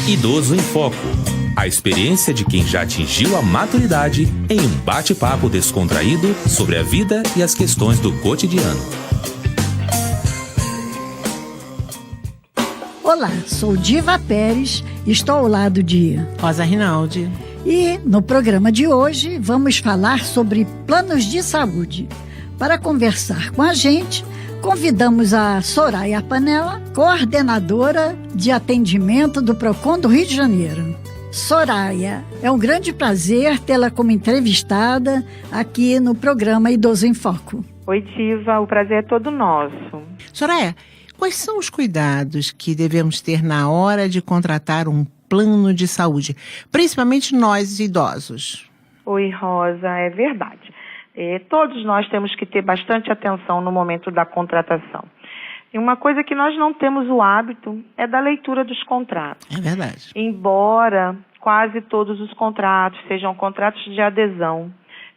Idoso em Foco. A experiência de quem já atingiu a maturidade em um bate-papo descontraído sobre a vida e as questões do cotidiano. Olá, sou Diva Pérez, estou ao lado de Rosa Rinaldi. E no programa de hoje vamos falar sobre planos de saúde. Para conversar com a gente, convidamos a Soraya Panella, coordenadora de atendimento do Procon do Rio de Janeiro. Soraya, é um grande prazer tê-la como entrevistada aqui no programa Idoso em Foco. Oi, Diva, o prazer é todo nosso. Soraya, quais são os cuidados que devemos ter na hora de contratar um plano de saúde, principalmente nós idosos? Oi, Rosa, é verdade. Todos nós temos que ter bastante atenção no momento da contratação. E uma coisa que nós não temos o hábito é da leitura dos contratos. É verdade. Embora quase todos os contratos sejam contratos de adesão,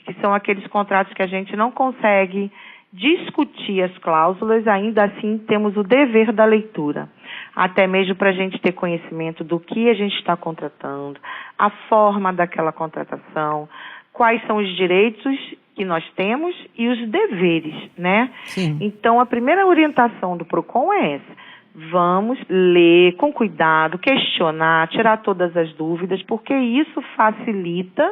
que são aqueles contratos que a gente não consegue discutir as cláusulas, ainda assim temos o dever da leitura. Até mesmo para a gente ter conhecimento do que a gente está contratando, a forma daquela contratação, quais são os direitos que nós temos e os deveres, né? Sim. Então, a primeira orientação do PROCON é essa. Vamos ler com cuidado, questionar, tirar todas as dúvidas, porque isso facilita,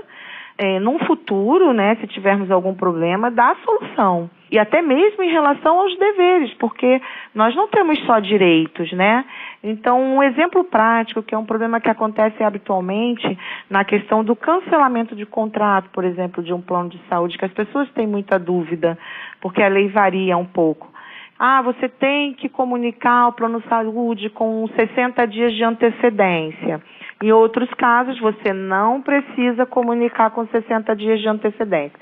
num futuro, né, se tivermos algum problema, dar a solução. E até mesmo em relação aos deveres, porque nós não temos só direitos, né? Então, um exemplo prático, que é um problema que acontece habitualmente na questão do cancelamento de contrato, por exemplo, de um plano de saúde, que as pessoas têm muita dúvida, porque a lei varia um pouco. Você tem que comunicar o plano de saúde com 60 dias de antecedência. Em outros casos, você não precisa comunicar com 60 dias de antecedência.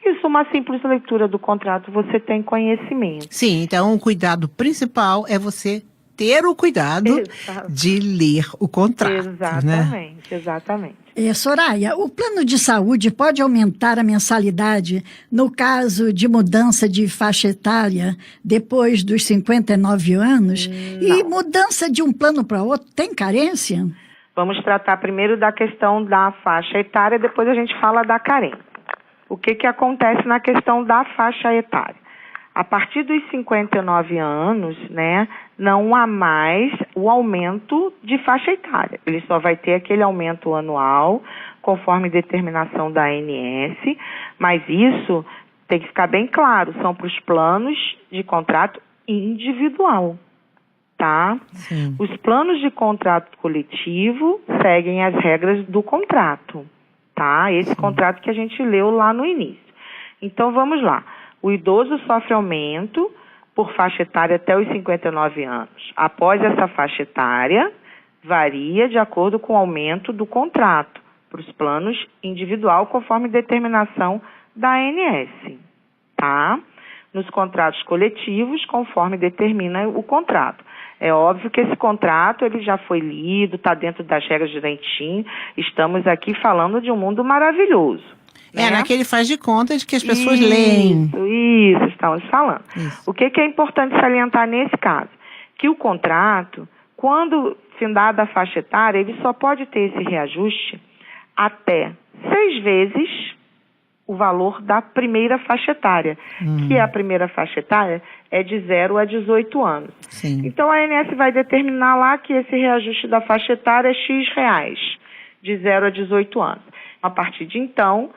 Isso, uma simples leitura do contrato, você tem conhecimento. Sim, então o cuidado principal é você ter o cuidado de ler o contrato. Exatamente, né? Exatamente. Soraya, o plano de saúde pode aumentar a mensalidade no caso de mudança de faixa etária depois dos 59 anos? Não. E mudança de um plano para outro tem carência? Vamos tratar primeiro da questão da faixa etária, depois a gente fala da carência. O que acontece na questão da faixa etária? A partir dos 59 anos, né, não há mais o aumento de faixa etária. Ele só vai ter aquele aumento anual, conforme determinação da ANS, mas isso tem que ficar bem claro, são para os planos de contrato individual, tá? Sim. Os planos de contrato coletivo seguem as regras do contrato, tá? Esse contrato que a gente leu lá no início. Então, vamos lá. O idoso sofre aumento por faixa etária até os 59 anos. Após essa faixa etária, varia de acordo com o aumento do contrato para os planos individual, conforme determinação da ANS, tá? Nos contratos coletivos, conforme determina o contrato. É óbvio que esse contrato ele já foi lido, está dentro das regras direitinho. Estamos aqui falando de um mundo maravilhoso. Naquele faz de conta de que as pessoas leem. Isso, estamos falando. Isso. O que é importante salientar nesse caso? Que o contrato, quando findada a faixa etária, ele só pode ter esse reajuste até 6 vezes o valor da primeira faixa etária, que a primeira faixa etária é de 0 a 18 anos. Sim. Então, a ANS vai determinar lá que esse reajuste da faixa etária é X reais, de 0 a 18 anos. A partir de então,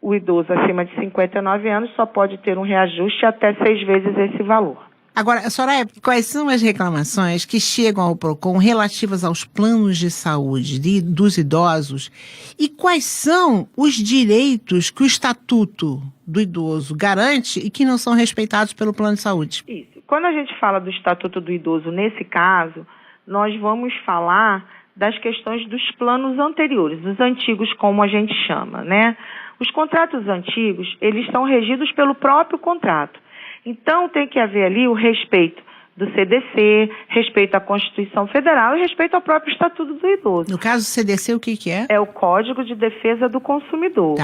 o idoso acima de 59 anos só pode ter um reajuste até 6 vezes esse valor. Agora, Soraya, quais são as reclamações que chegam ao PROCON relativas aos planos de saúde dos idosos e quais são os direitos que o Estatuto do Idoso garante e que não são respeitados pelo plano de saúde? Isso. Quando a gente fala do Estatuto do Idoso nesse caso, nós vamos falar das questões dos planos anteriores, dos antigos, como a gente chama, né? Os contratos antigos, eles são regidos pelo próprio contrato. Então, tem que haver ali o respeito do CDC, respeito à Constituição Federal e respeito ao próprio Estatuto do Idoso. No caso do CDC, o que é? É o Código de Defesa do Consumidor.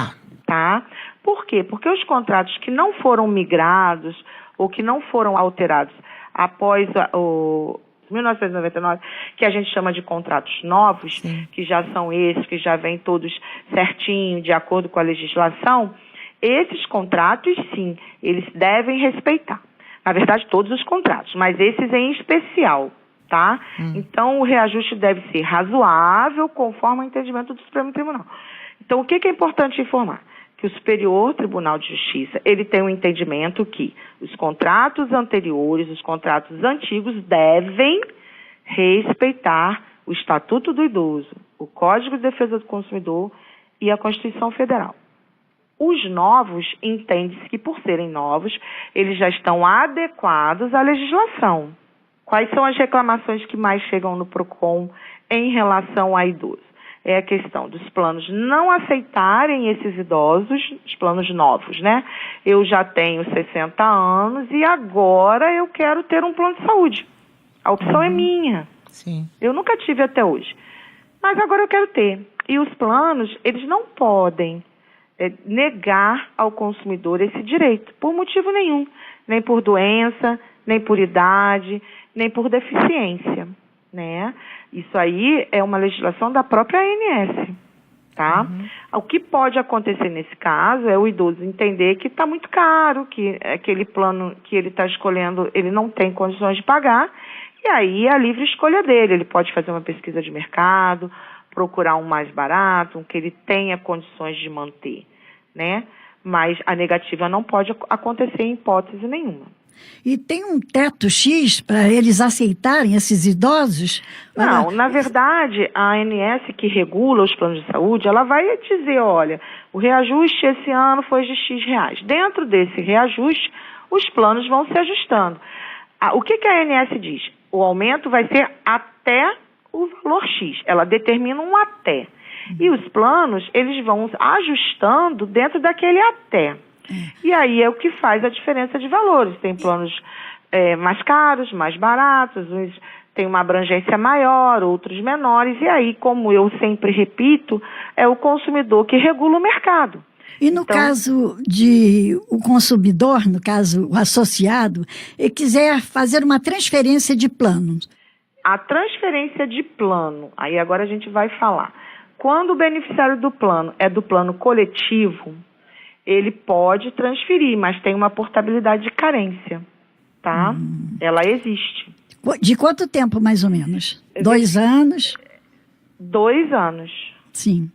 Tá? Por quê? Porque os contratos que não foram migrados ou que não foram alterados após 1999, que a gente chama de contratos novos, que já são esses, que já vêm todos certinho, de acordo com a legislação, esses contratos, sim, eles devem respeitar. Na verdade, todos os contratos, mas esses em especial, tá? Então, o reajuste deve ser razoável, conforme o entendimento do Supremo Tribunal. Então, o que é importante informar? Que o Superior Tribunal de Justiça, ele tem um entendimento que os contratos anteriores, os contratos antigos devem respeitar o Estatuto do Idoso, o Código de Defesa do Consumidor e a Constituição Federal. Os novos, entende-se que por serem novos, eles já estão adequados à legislação. Quais são as reclamações que mais chegam no PROCON em relação a idoso? É a questão dos planos não aceitarem esses idosos, os planos novos, né? Eu já tenho 60 anos e agora eu quero ter um plano de saúde. A opção é minha. Sim. Eu nunca tive até hoje. Mas agora eu quero ter. E os planos, eles não podem negar ao consumidor esse direito, por motivo nenhum. Nem por doença, nem por idade, nem por deficiência, né? Isso aí é uma legislação da própria ANS, tá? O que pode acontecer nesse caso é o idoso entender que está muito caro, que aquele plano que ele está escolhendo, ele não tem condições de pagar, e aí é a livre escolha dele. Ele pode fazer uma pesquisa de mercado, procurar um mais barato, um que ele tenha condições de manter, né? Mas a negativa não pode acontecer em hipótese nenhuma. E tem um teto X para eles aceitarem esses idosos? Não, na verdade, a ANS que regula os planos de saúde, ela vai dizer, olha, o reajuste esse ano foi de X reais. Dentro desse reajuste, os planos vão se ajustando. O que a ANS diz? O aumento vai ser até o valor X. Ela determina um até. E os planos, eles vão ajustando dentro daquele até. E aí é o que faz a diferença de valores. Tem planos mais caros, mais baratos, uns têm uma abrangência maior, outros menores. E aí, como eu sempre repito, é o consumidor que regula o mercado. E no caso de o consumidor, no caso o associado, ele quiser fazer uma transferência de plano. A transferência de plano, aí agora a gente vai falar. Quando o beneficiário do plano é do plano coletivo, ele pode transferir, mas tem uma portabilidade de carência, tá? Ela existe. De quanto tempo, mais ou menos? 2 anos? 2 anos. Sim.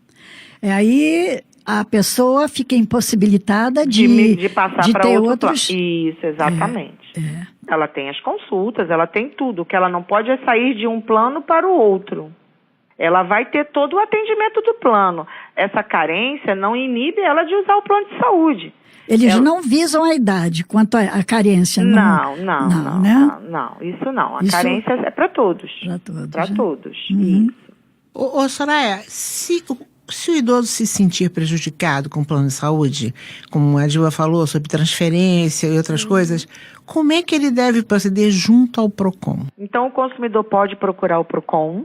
Aí a pessoa fica impossibilitada de passar para ter outro outros... plano. Isso, exatamente. Ela tem as consultas, ela tem tudo. O que ela não pode é sair de um plano para o outro. Ela vai ter todo o atendimento do plano. Essa carência não inibe ela de usar o plano de saúde. Eles não visam a idade quanto à carência, não? Não, isso não. A carência é para todos. Para todos. Para todos. Uhum. Ô, Soraya, se o idoso se sentir prejudicado com o plano de saúde, como a Dilma falou, sobre transferência e outras coisas, como é que ele deve proceder junto ao PROCON? Então, o consumidor pode procurar o PROCON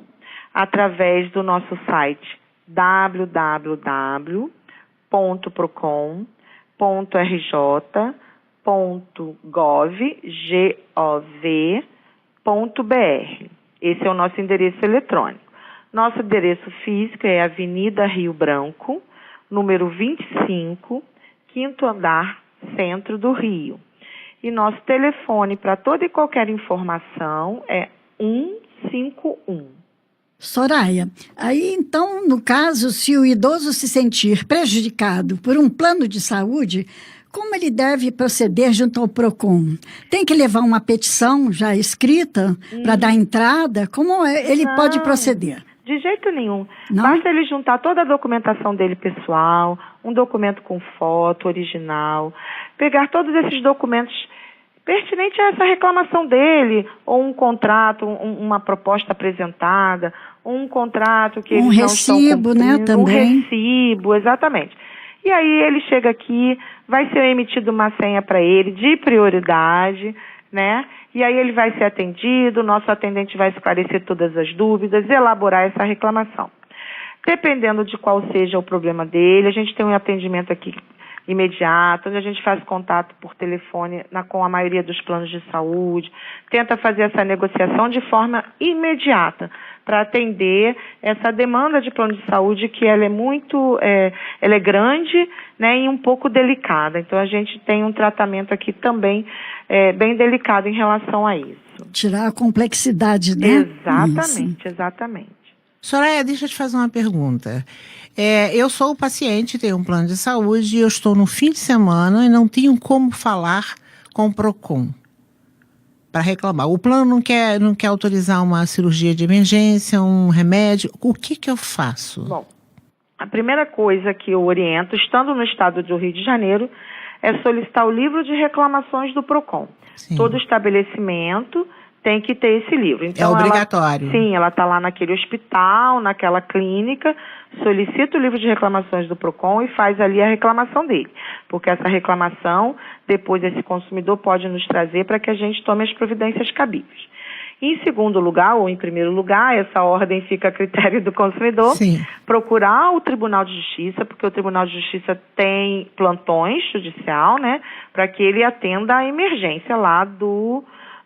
através do nosso site www.procon.gov.br. Esse é o nosso endereço eletrônico. Nosso endereço físico é Avenida Rio Branco, número 25, 5º andar, centro do Rio. E nosso telefone para toda e qualquer informação é 151. Soraya, aí então, no caso, se o idoso se sentir prejudicado por um plano de saúde, como ele deve proceder junto ao PROCON? Tem que levar uma petição já escrita para dar entrada? Como ele pode proceder? De jeito nenhum. Não? Basta ele juntar toda a documentação dele pessoal, um documento com foto original, pegar todos esses documentos pertinentes a essa reclamação dele, ou um contrato, uma proposta apresentada, um contrato que eles não estão recibo, né, também. Um recibo, exatamente. E aí ele chega aqui, vai ser emitida uma senha para ele de prioridade, né? E aí ele vai ser atendido, o nosso atendente vai esclarecer todas as dúvidas, elaborar essa reclamação. Dependendo de qual seja o problema dele, a gente tem um atendimento aqui imediata, onde a gente faz contato por telefone com a maioria dos planos de saúde, tenta fazer essa negociação de forma imediata para atender essa demanda de plano de saúde, que ela é muito, ela é grande, né, e um pouco delicada. Então a gente tem um tratamento aqui também bem delicado em relação a isso. Tirar a complexidade, né? Exatamente, exatamente. Soraya, deixa eu te fazer uma pergunta. Eu sou paciente, tenho um plano de saúde e eu estou no fim de semana e não tenho como falar com o PROCON para reclamar. O plano não quer autorizar uma cirurgia de emergência, um remédio. O que eu faço? Bom, a primeira coisa que eu oriento, estando no estado do Rio de Janeiro, é solicitar o livro de reclamações do PROCON. Sim. Todo estabelecimento tem que ter esse livro. Então, é obrigatório. Ela está lá naquele hospital, naquela clínica, solicita o livro de reclamações do PROCON e faz ali a reclamação dele. Porque essa reclamação, depois esse consumidor pode nos trazer para que a gente tome as providências cabíveis. Em segundo lugar, ou em primeiro lugar, essa ordem fica a critério do consumidor, Sim. procurar o Tribunal de Justiça, porque o Tribunal de Justiça tem plantões judicial, né, para que ele atenda a emergência lá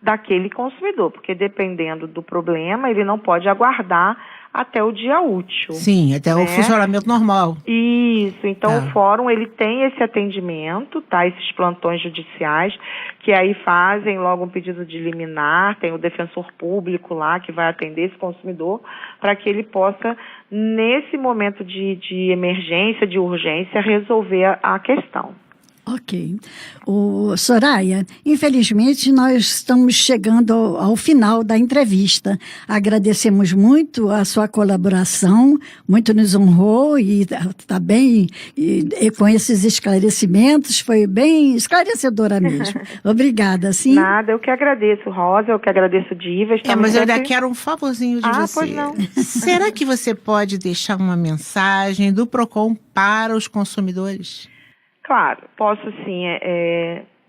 daquele consumidor, porque dependendo do problema, ele não pode aguardar até o dia útil. Sim, até o funcionamento normal. Isso, então o fórum, ele tem esse atendimento, tá, esses plantões judiciais, que aí fazem logo um pedido de liminar, tem o defensor público lá que vai atender esse consumidor, para que ele possa, nesse momento de emergência, de urgência, resolver a questão. Ok. Soraya, infelizmente nós estamos chegando ao final da entrevista. Agradecemos muito a sua colaboração, muito nos honrou e está bem, e com esses esclarecimentos, foi bem esclarecedora mesmo. Obrigada, sim. Nada, eu que agradeço, Rosa, eu que agradeço, Diva. Mas eu ainda quero um favorzinho de você. Pois não. Será que você pode deixar uma mensagem do PROCON para os consumidores? Claro, posso sim.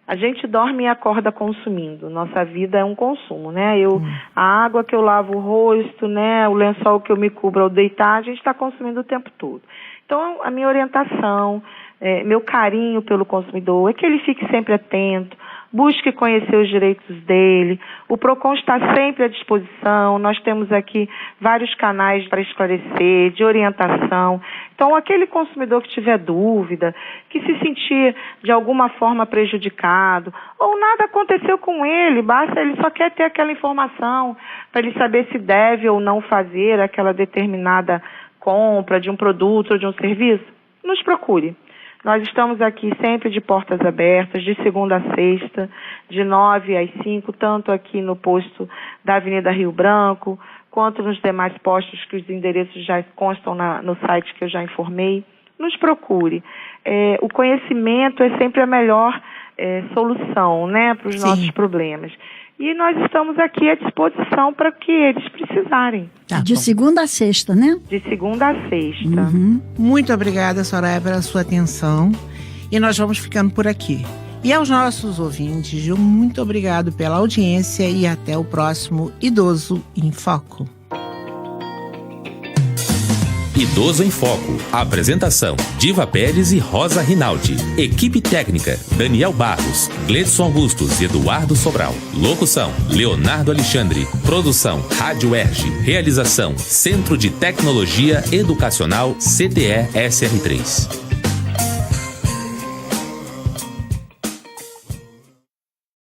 A gente dorme e acorda consumindo. Nossa vida é um consumo, né? A água que eu lavo o rosto, né? O lençol que eu me cubro ao deitar, a gente está consumindo o tempo todo. Então, a minha orientação, meu carinho pelo consumidor é que ele fique sempre atento, busque conhecer os direitos dele. O PROCON está sempre à disposição. Nós temos aqui vários canais para esclarecer, de orientação. Então, aquele consumidor que tiver dúvida, que se sentir de alguma forma prejudicado, ou nada aconteceu com ele, basta, ele só quer ter aquela informação para ele saber se deve ou não fazer aquela determinada compra de um produto ou de um serviço, nos procure. Nós estamos aqui sempre de portas abertas, de segunda a sexta, de 9 às 5, tanto aqui no posto da Avenida Rio Branco, quanto nos demais postos que os endereços já constam no site que eu já informei. Nos procure. O conhecimento é sempre a melhor solução, né, para os nossos problemas. E nós estamos aqui à disposição para o que eles precisarem. De segunda a sexta, né? De segunda a sexta. Uhum. Muito obrigada, Soraya, pela sua atenção. E nós vamos ficando por aqui. E aos nossos ouvintes, muito obrigado pela audiência e até o próximo Idoso em Foco. Idoso em Foco. Apresentação: Diva Pérez e Rosa Rinaldi. Equipe técnica: Daniel Barros, Gledson Augustos e Eduardo Sobral. Locução: Leonardo Alexandre. Produção: Rádio Erge. Realização: Centro de Tecnologia Educacional CTE SR3.